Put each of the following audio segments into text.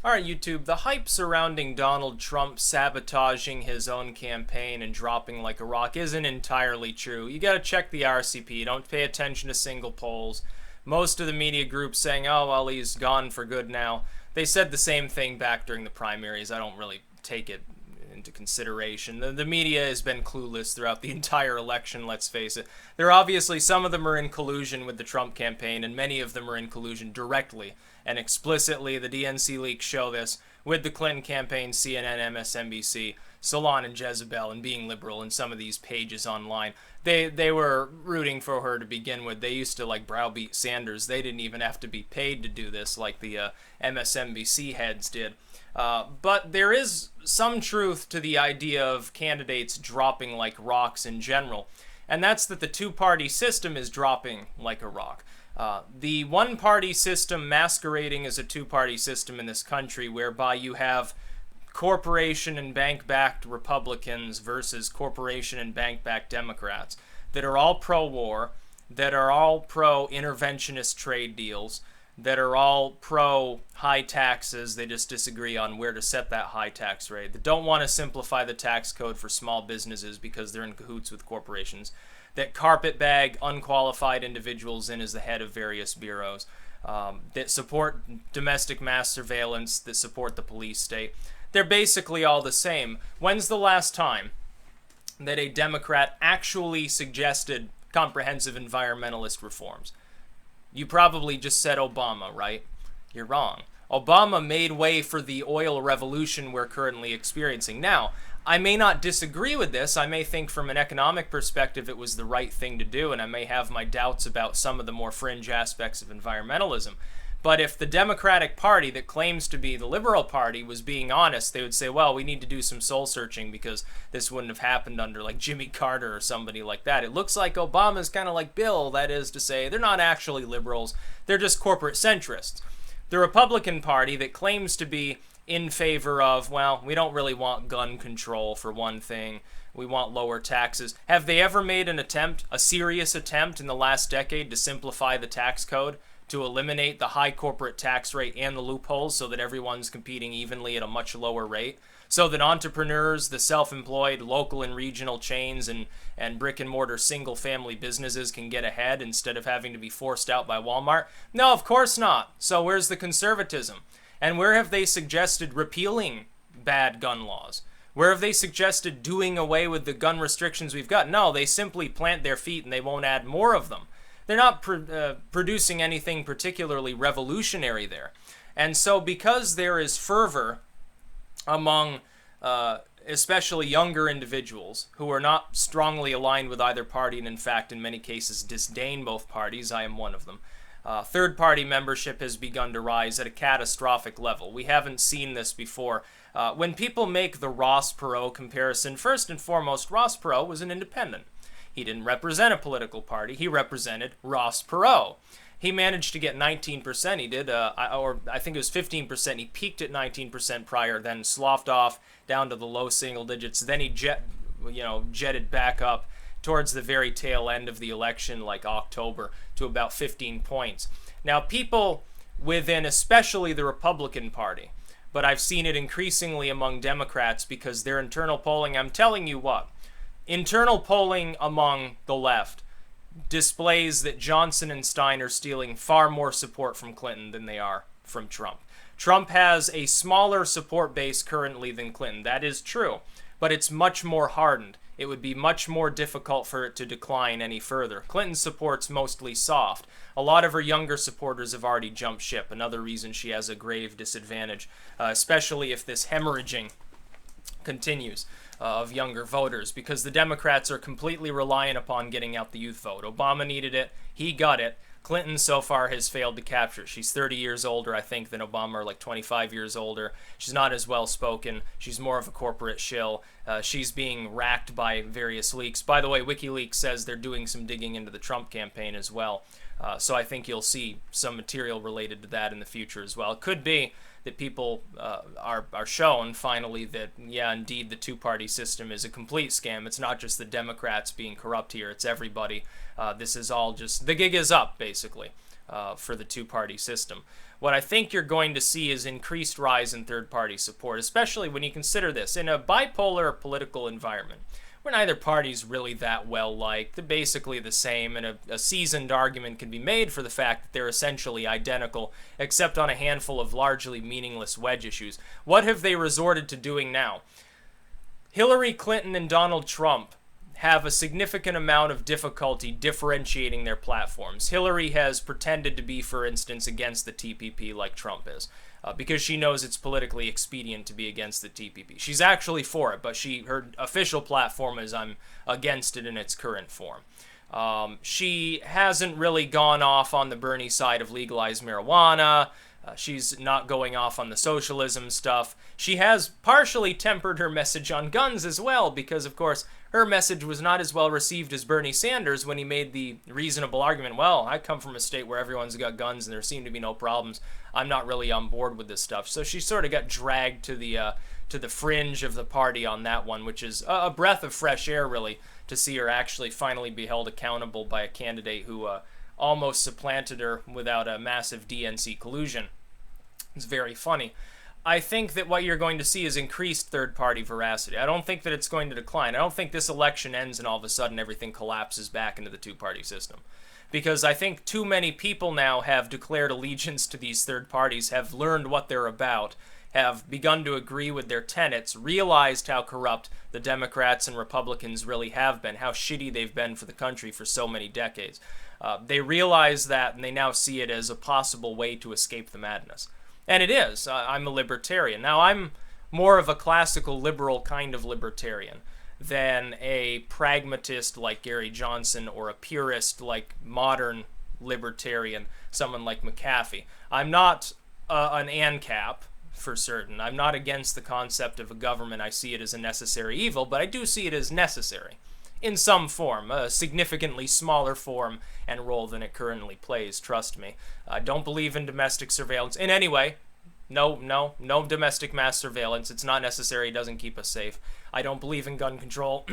Alright, YouTube, the hype surrounding Donald Trump sabotaging his own campaign and dropping like a rock isn't entirely true. You gotta check the RCP, don't pay attention to single polls. Most of the media groups saying, oh, well, he's gone for good now. They said the same thing back during the primaries. I don't really take it into consideration. The media has been clueless throughout the entire election, let's face it. Some of them are in collusion with the Trump campaign, and many of them are in collusion directly and explicitly. The DNC leaks show this with the Clinton campaign, CNN, MSNBC, Salon and Jezebel, and Being Liberal, and some of these pages online. They were rooting for her to begin with. They used to like browbeat Sanders. They didn't even have to be paid to do this like the MSNBC heads did. But there is some truth to the idea of candidates dropping like rocks in general, and that's that the two-party system is dropping like a rock. The one-party system masquerading as a two-party system in this country, whereby you have corporation and bank-backed Republicans versus corporation and bank-backed Democrats that are all pro-war, that are all pro-interventionist trade deals, that are all pro-high taxes. They just disagree on where to set that high tax rate, that don't want to simplify the tax code for small businesses because they're in cahoots with corporations, that carpetbag unqualified individuals in as the head of various bureaus, that support domestic mass surveillance, that support the police state. They're basically all the same. When's the last time that a Democrat actually suggested comprehensive environmentalist reforms? You probably just said Obama, right? You're wrong. Obama made way for the oil revolution we're currently experiencing. Now, I may not disagree with this. I may think from an economic perspective it was the right thing to do, and I may have my doubts about some of the more fringe aspects of environmentalism. But if the Democratic Party that claims to be the Liberal Party was being honest, they would say, well, we need to do some soul searching because this wouldn't have happened under like Jimmy Carter or somebody like that. It looks like Obama's kind of like Bill, that is to say, they're not actually liberals, they're just corporate centrists. The Republican Party that claims to be in favor of, well, we don't really want gun control for one thing, we want lower taxes. Have they ever made an attempt, a serious attempt in the last decade to simplify the tax code, to eliminate the high corporate tax rate and the loopholes so that everyone's competing evenly at a much lower rate, so that entrepreneurs, the self-employed, local and regional chains, and brick-and-mortar single-family businesses can get ahead instead of having to be forced out by Walmart? No, of course not. So where's the conservatism? And where have they suggested repealing bad gun laws? Where have they suggested doing away with the gun restrictions we've got? No, they simply plant their feet and they won't add more of them. They're not producing anything particularly revolutionary there. And so because there is fervor among especially younger individuals who are not strongly aligned with either party and in fact in many cases disdain both parties, I am one of them, third-party membership has begun to rise at a catastrophic level. We haven't seen this before. When people make the Ross Perot comparison, first and foremost, Ross Perot was an independent. He didn't represent a political party. He represented Ross Perot. He managed to get 19%. He did, or I think it was 15%. He peaked at 19% prior, then sloughed off down to the low single digits. Then he jetted back up towards the very tail end of the election, like October, to about 15 points. Now, people within especially the Republican Party, but I've seen it increasingly among Democrats because their internal polling, I'm telling you what, internal polling among the left displays that Johnson and Stein are stealing far more support from Clinton than they are from Trump. Trump has a smaller support base currently than Clinton. That is true, but it's much more hardened. It would be much more difficult for it to decline any further. Clinton's support's mostly soft. A lot of her younger supporters have already jumped ship, another reason she has a grave disadvantage, especially if this hemorrhaging continues of younger voters, because the Democrats are completely reliant upon getting out the youth vote. Obama needed it. He got it. Clinton so far has failed to capture it. She's 30 years older, I think, than Obama, or like 25 years older. She's not as well spoken. She's more of a corporate shill. She's being racked by various leaks. By the way, WikiLeaks says they're doing some digging into the Trump campaign as well. So I think you'll see some material related to that in the future as well. It could be that people are shown finally that, yeah, indeed, the two-party system is a complete scam. It's not just the Democrats being corrupt here. It's everybody. This is all just, the gig is up, basically. for the two-party system. What I think you're going to see is increased rise in third-party support, especially when you consider this. In a bipolar political environment, where neither party's really that well liked, they're basically the same, and a seasoned argument can be made for the fact that they're essentially identical, except on a handful of largely meaningless wedge issues. What have they resorted to doing now? Hillary Clinton and Donald Trump have a significant amount of difficulty differentiating their platforms. Hillary has pretended to be, for instance, against the TPP like Trump is, because she knows it's politically expedient to be against the TPP. She's actually for it, but her official platform is I'm against it in its current form. She hasn't really gone off on the Bernie side of legalized marijuana. She's not going off on the socialism stuff. She has partially tempered her message on guns as well, because, of course, her message was not as well received as Bernie Sanders when he made the reasonable argument, well, I come from a state where everyone's got guns and there seem to be no problems. I'm not really on board with this stuff. So she sort of got dragged to the fringe of the party on that one, which is a breath of fresh air, really, to see her actually finally be held accountable by a candidate who almost supplanted her without a massive DNC collusion. It's very funny. I think that what you're going to see is increased third-party veracity. I don't think that it's going to decline. I don't think this election ends and all of a sudden everything collapses back into the two-party system. Because I think too many people now have declared allegiance to these third parties, have learned what they're about, have begun to agree with their tenets, realized how corrupt the Democrats and Republicans really have been, how shitty they've been for the country for so many decades. They realize that, and they now see it as a possible way to escape the madness. And it is. I'm a libertarian. Now, I'm more of a classical liberal kind of libertarian than a pragmatist like Gary Johnson or a purist like modern libertarian, someone like McAfee. I'm not an ANCAP, for certain. I'm not against the concept of a government. I see it as a necessary evil, but I do see it as necessary in some form, a significantly smaller form and role than it currently plays, trust me. I don't believe in domestic surveillance in any way. No domestic mass surveillance. It's not necessary. It doesn't keep us safe. I don't believe in gun control.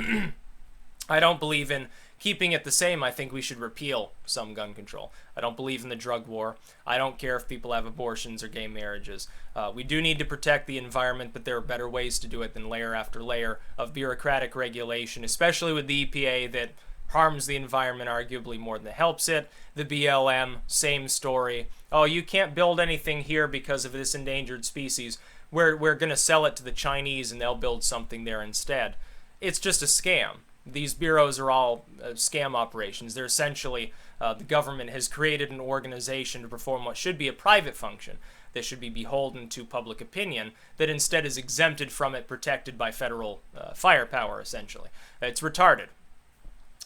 I don't believe in keeping it the same. I think we should repeal some gun control. I don't believe in the drug war. I don't care if people have abortions or gay marriages. We do need to protect the environment, but there are better ways to do it than layer after layer of bureaucratic regulation, especially with the EPA that harms the environment arguably more than it helps it. The BLM, same story. Oh, you can't build anything here because of this endangered species. We're going to sell it to the Chinese and they'll build something there instead. It's just a scam. These bureaus are all scam operations. They're essentially, the government has created an organization to perform what should be a private function that should be beholden to public opinion, that instead is exempted from it, protected by federal firepower, essentially. It's retarded.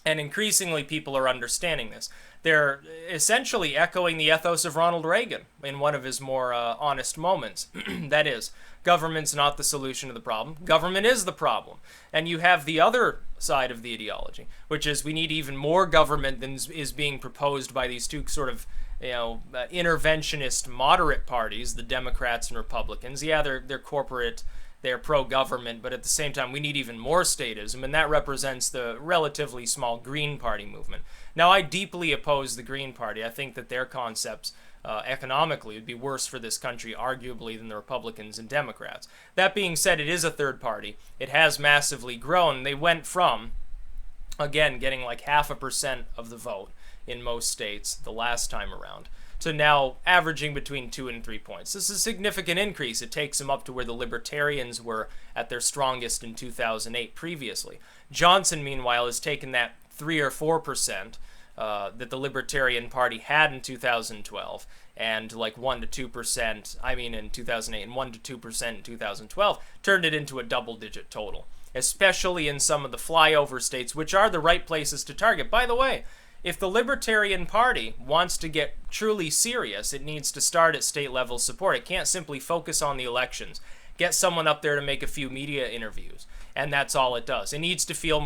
And increasingly people are understanding this. They're essentially echoing the ethos of Ronald Reagan in one of his more honest moments. That is, government's not the solution to the problem. Government is the problem. And you have the other side of the ideology, which is we need even more government than is being proposed by these two sort of, interventionist moderate parties, the Democrats and Republicans. Yeah, they're corporate, they're pro-government, but at the same time, we need even more statism, and that represents the relatively small Green Party movement. Now, I deeply oppose the Green Party. I think that their concepts economically would be worse for this country, arguably, than the Republicans and Democrats. That being said, it is a third party. It has massively grown. They went from, again, getting like 0.5% of the vote in most states the last time around, to now averaging between 2 and 3 points. This is a significant increase. It takes them up to where the Libertarians were at their strongest in 2008 previously. Johnson, meanwhile, has taken that 3 or 4% that the Libertarian Party had in 2012, and like 1 to 2%, in 2008, and 1 to 2% in 2012, turned it into a double-digit total, especially in some of the flyover states, which are the right places to target. By the way, if the Libertarian Party wants to get truly serious, it needs to start at state-level support. It can't simply focus on the elections. Get someone up there to make a few media interviews, and that's all it does. It needs to field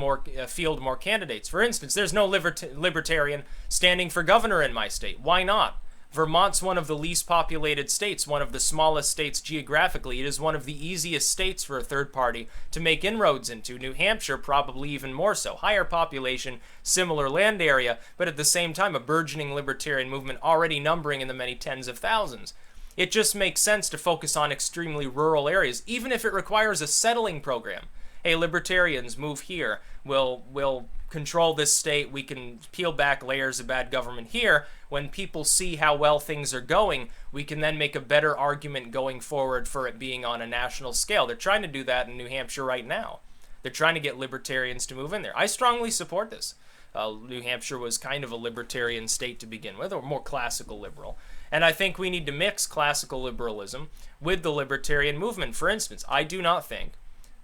more candidates. For instance, there's no libertarian standing for governor in my state. Why not? Vermont's one of the least populated states, one of the smallest states geographically. It is one of the easiest states for a third party to make inroads into. New Hampshire, probably even more so. Higher population, similar land area, but at the same time, a burgeoning libertarian movement already numbering in the many tens of thousands. It just makes sense to focus on extremely rural areas, even if it requires a settling program. Hey, libertarians, move here. We'll control this state. We can peel back layers of bad government here. When people see how well things are going, we can then make a better argument going forward for it being on a national scale. They're trying to do that in New Hampshire right now. They're trying to get libertarians to move in there. I strongly support this. New Hampshire was kind of a libertarian state to begin with, or more classical liberal. And I think we need to mix classical liberalism with the libertarian movement. For instance, I do not think,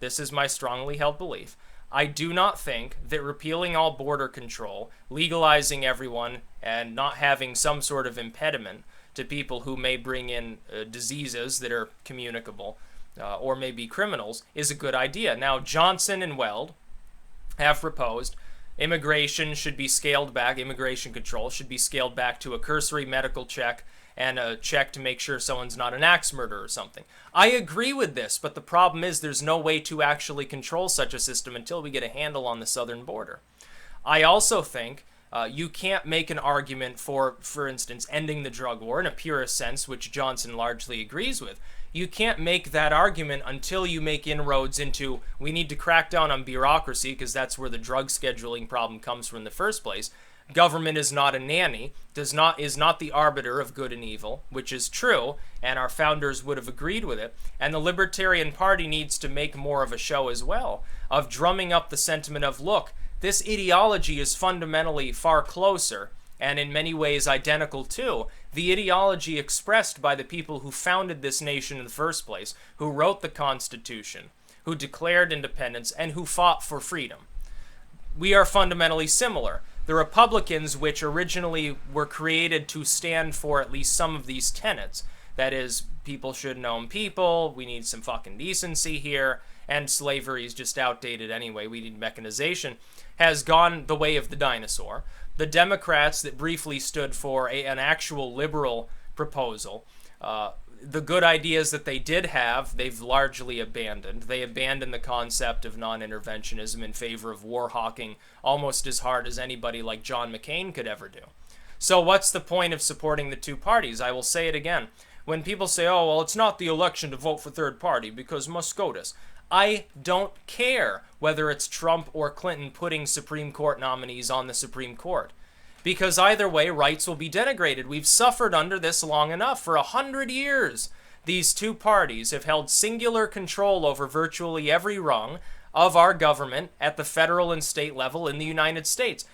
this is my strongly held belief, I do not think that repealing all border control, legalizing everyone, and not having some sort of impediment to people who may bring in diseases that are communicable or may be criminals is a good idea. Now, Johnson and Weld have proposed immigration should be scaled back, immigration control should be scaled back to a cursory medical check and a check to make sure someone's not an axe murderer or something. I agree with this, but the problem is there's no way to actually control such a system until we get a handle on the southern border. I also think you can't make an argument for instance, ending the drug war in a purist sense, which Johnson largely agrees with. You can't make that argument until you make inroads into, we need to crack down on bureaucracy, because that's where the drug scheduling problem comes from in the first place. Government is not a nanny, is not the arbiter of good and evil, which is true, and our founders would have agreed with it. And the Libertarian Party needs to make more of a show as well, of drumming up the sentiment of, look, this ideology is fundamentally far closer, and in many ways identical to, the ideology expressed by the people who founded this nation in the first place, who wrote the Constitution, who declared independence, and who fought for freedom. We are fundamentally similar. The Republicans, which originally were created to stand for at least some of these tenets, that is, people should own people, we need some fucking decency here, and slavery is just outdated anyway, we need mechanization, has gone the way of the dinosaur. The Democrats that briefly stood for an actual liberal proposal, the good ideas that they did have, they've largely abandoned. They abandoned the concept of non-interventionism in favor of war hawking almost as hard as anybody like John McCain could ever do. So what's the point of supporting the two parties? I will say it again. When people say, oh, well, it's not the election to vote for third party because Muscotus. I don't care whether it's Trump or Clinton putting Supreme Court nominees on the Supreme Court. Because either way, rights will be denigrated. We've suffered under this long enough. For 100 years, these two parties have held singular control over virtually every rung of our government at the federal and state level in the United States.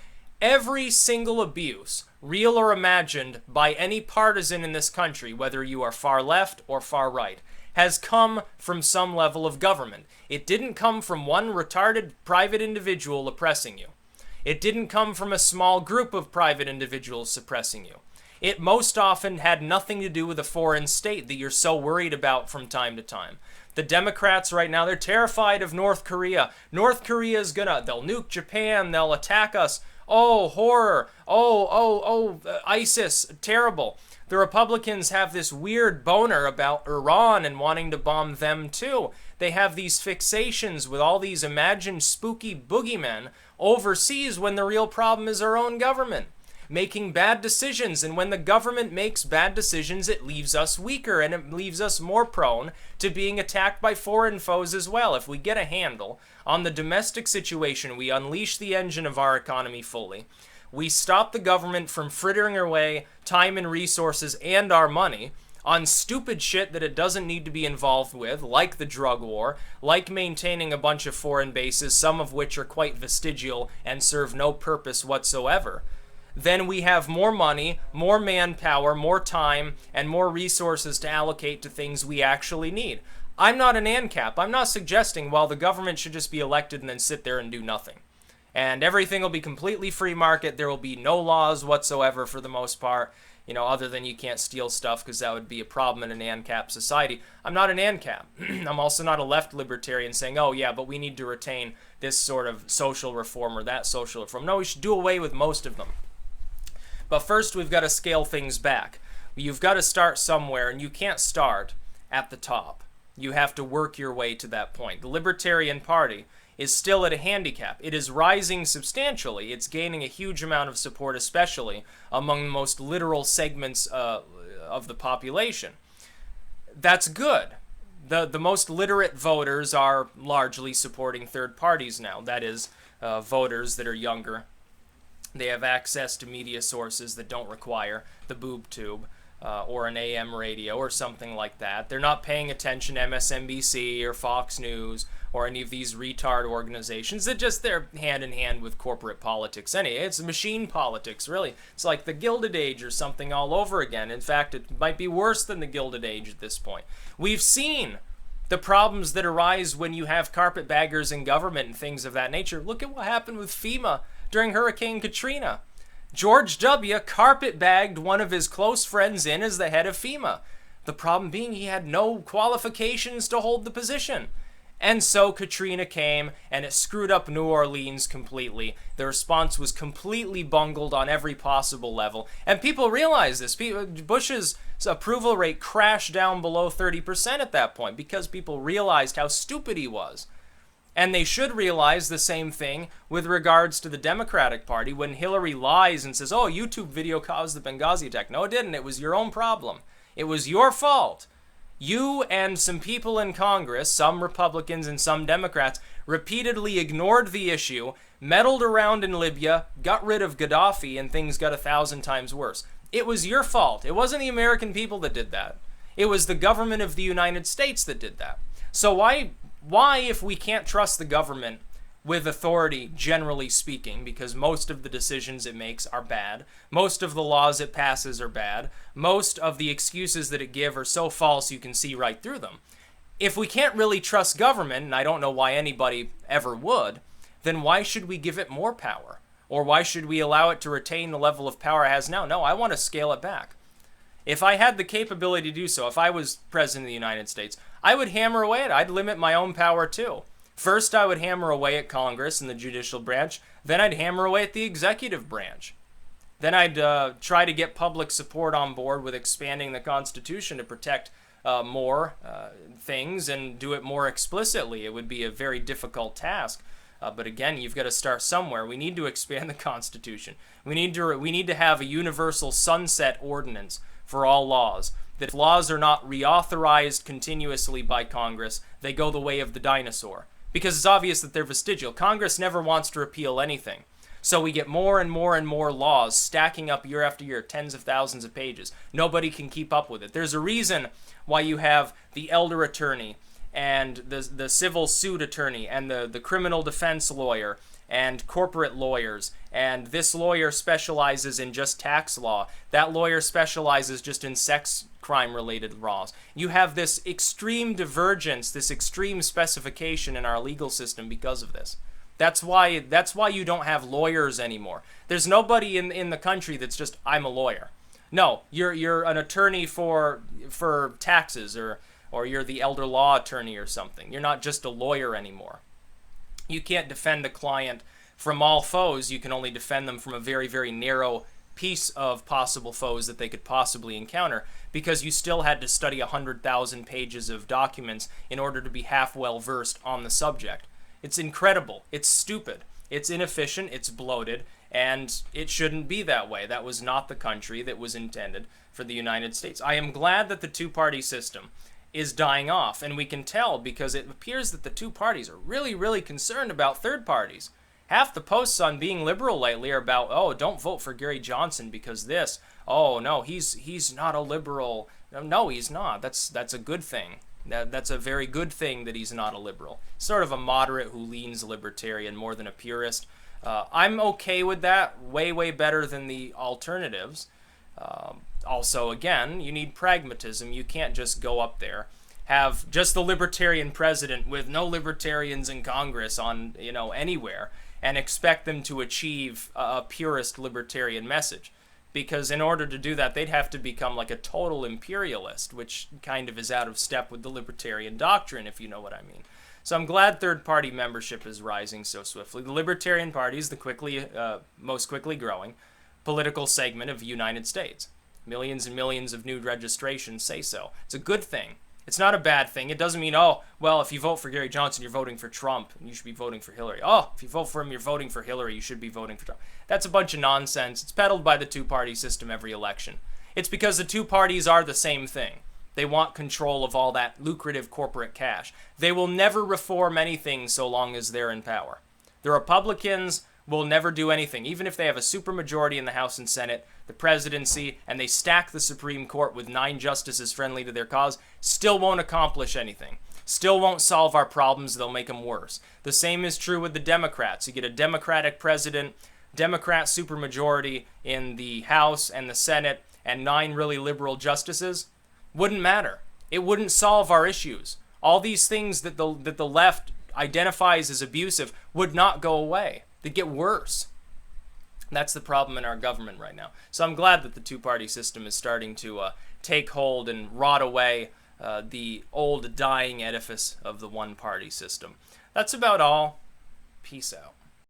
Every single abuse, real or imagined, by any partisan in this country, whether you are far left or far right, has come from some level of government. It didn't come from one retarded private individual oppressing you. It didn't come from a small group of private individuals suppressing you. It most often had nothing to do with a foreign state that you're so worried about from time to time. The Democrats right now, they're terrified of North Korea. North Korea is they'll nuke Japan, they'll attack us. Oh, horror. ISIS, terrible. The Republicans have this weird boner about Iran and wanting to bomb them too. They have these fixations with all these imagined spooky boogeymen overseas when the real problem is our own government making bad decisions. And when the government makes bad decisions, it leaves us weaker and it leaves us more prone to being attacked by foreign foes as well. If we get a handle on the domestic situation, we unleash the engine of our economy fully. We stop the government from frittering away time and resources and our money on stupid shit that it doesn't need to be involved with, like the drug war, like maintaining a bunch of foreign bases, some of which are quite vestigial and serve no purpose whatsoever. Then we have more money, more manpower, more time, and more resources to allocate to things we actually need. I'm not an ANCAP. I'm not suggesting, well, the government should just be elected and then sit there and do nothing. And everything will be completely free market. There will be no laws whatsoever for the most part, other than you can't steal stuff because that would be a problem in an ANCAP society. I'm not an ANCAP. I'm also not a left libertarian saying, oh yeah, but we need to retain this sort of social reform or that social reform. No, we should do away with most of them. But first, we've got to scale things back. You've got to start somewhere, and you can't start at the top. You have to work your way to that point. The Libertarian Party is still at a handicap. It is rising substantially. It's gaining a huge amount of support, especially among the most literal segments of the population. That's good. The most literate voters are largely supporting third parties now. That is, voters that are younger. They have access to media sources that don't require the boob tube or an AM radio or something like that. They're not paying attention to MSNBC or Fox News or any of these retard organizations that just, they're hand in hand with corporate politics. Anyway, it's machine politics, really. It's like the Gilded Age or something all over again. In fact, it might be worse than the Gilded Age at this point. We've seen the problems that arise when you have carpetbaggers in government and things of that nature. Look at what happened with FEMA during Hurricane Katrina. George W. carpetbagged one of his close friends in as the head of FEMA. The problem being he had no qualifications to hold the position. And so Katrina came, and it screwed up New Orleans completely. The response was completely bungled on every possible level. And people realized this. Bush's approval rate crashed down below 30% at that point because people realized how stupid he was. And they should realize the same thing with regards to the Democratic Party when Hillary lies and says, oh, YouTube video caused the Benghazi attack. No, it didn't. It was your own problem. It was your fault. You and some people in Congress, some Republicans and some Democrats, repeatedly ignored the issue, meddled around in Libya, got rid of Gaddafi, and things got 1,000 times worse. It was your fault. It wasn't the American people that did that. It was the government of the United States that did that. So why, if we can't trust the government with authority, generally speaking, because most of the decisions it makes are bad, most of the laws it passes are bad, most of the excuses that it gives are so false you can see right through them. If we can't really trust government, and I don't know why anybody ever would, then why should we give it more power? Or why should we allow it to retain the level of power it has now? No, I want to scale it back. If I had the capability to do so, if I was president of the United States, I would hammer away at it. I'd limit my own power too. First, I would hammer away at Congress and the judicial branch. Then I'd hammer away at the executive branch. Then I'd try to get public support on board with expanding the Constitution to protect more things and do it more explicitly. It would be a very difficult task. But again, you've got to start somewhere. We need to expand the Constitution. We need to have a universal sunset ordinance for all laws. That if laws are not reauthorized continuously by Congress, they go the way of the dinosaur. Because it's obvious that they're vestigial. Congress never wants to repeal anything. So we get more and more and more laws stacking up year after year, tens of thousands of pages. Nobody can keep up with it. There's a reason why you have the elder attorney and the civil suit attorney and the criminal defense lawyer and corporate lawyers, and this lawyer specializes in just tax law. That lawyer specializes just in sex crime-related laws. You have this extreme divergence, this extreme specification in our legal system because of this. That's why you don't have lawyers anymore. There's nobody in the country that's just, I'm a lawyer. No, you're an attorney for taxes, or you're the elder law attorney or something. You're not just a lawyer anymore. You can't defend the client from all foes. You can only defend them from a very, very narrow piece of possible foes that they could possibly encounter, because you still had to study 100,000 pages of documents in order to be half well versed on the subject. It's incredible. It's stupid. It's inefficient. It's bloated. And it shouldn't be that way. That was not the country that was intended for the United States. I am glad that the two-party system is dying off, and we can tell because it appears that the two parties are really, really concerned about third parties. Half the posts on Being Liberal lately are about, oh, don't vote for Gary Johnson because this. Oh, no, he's not a liberal. No, he's not. That's a good thing. That's a very good thing that he's not a liberal. Sort of a moderate who leans libertarian more than a purist. I'm okay with that. Way, way better than the alternatives. Also, again, you need pragmatism. You can't just go up there, have just the libertarian president with no libertarians in Congress on, anywhere, and expect them to achieve a purist libertarian message. Because in order to do that, they'd have to become like a total imperialist, which kind of is out of step with the libertarian doctrine, if you know what I mean. So I'm glad third-party membership is rising so swiftly. The Libertarian Party is the most quickly growing political segment of the United States. Millions and millions of new registrations say so. It's a good thing. It's not a bad thing. It doesn't mean, oh, well, if you vote for Gary Johnson, you're voting for Trump, and you should be voting for Hillary. Oh, if you vote for him, you're voting for Hillary, you should be voting for Trump. That's a bunch of nonsense. It's peddled by the two-party system every election. It's because the two parties are the same thing. They want control of all that lucrative corporate cash. They will never reform anything so long as they're in power. The Republicans will never do anything, even if they have a supermajority in the House and Senate, the presidency, and they stack the Supreme Court with 9 justices friendly to their cause, still won't accomplish anything. Still won't solve our problems, they'll make them worse. The same is true with the Democrats. You get a Democratic president, Democrat supermajority in the House and the Senate, and 9 really liberal justices, wouldn't matter. It wouldn't solve our issues. All these things that the left identifies as abusive would not go away. They get worse. That's the problem in our government right now. So I'm glad that the two-party system is starting to take hold and rot away the old dying edifice of the one-party system. That's about all. Peace out.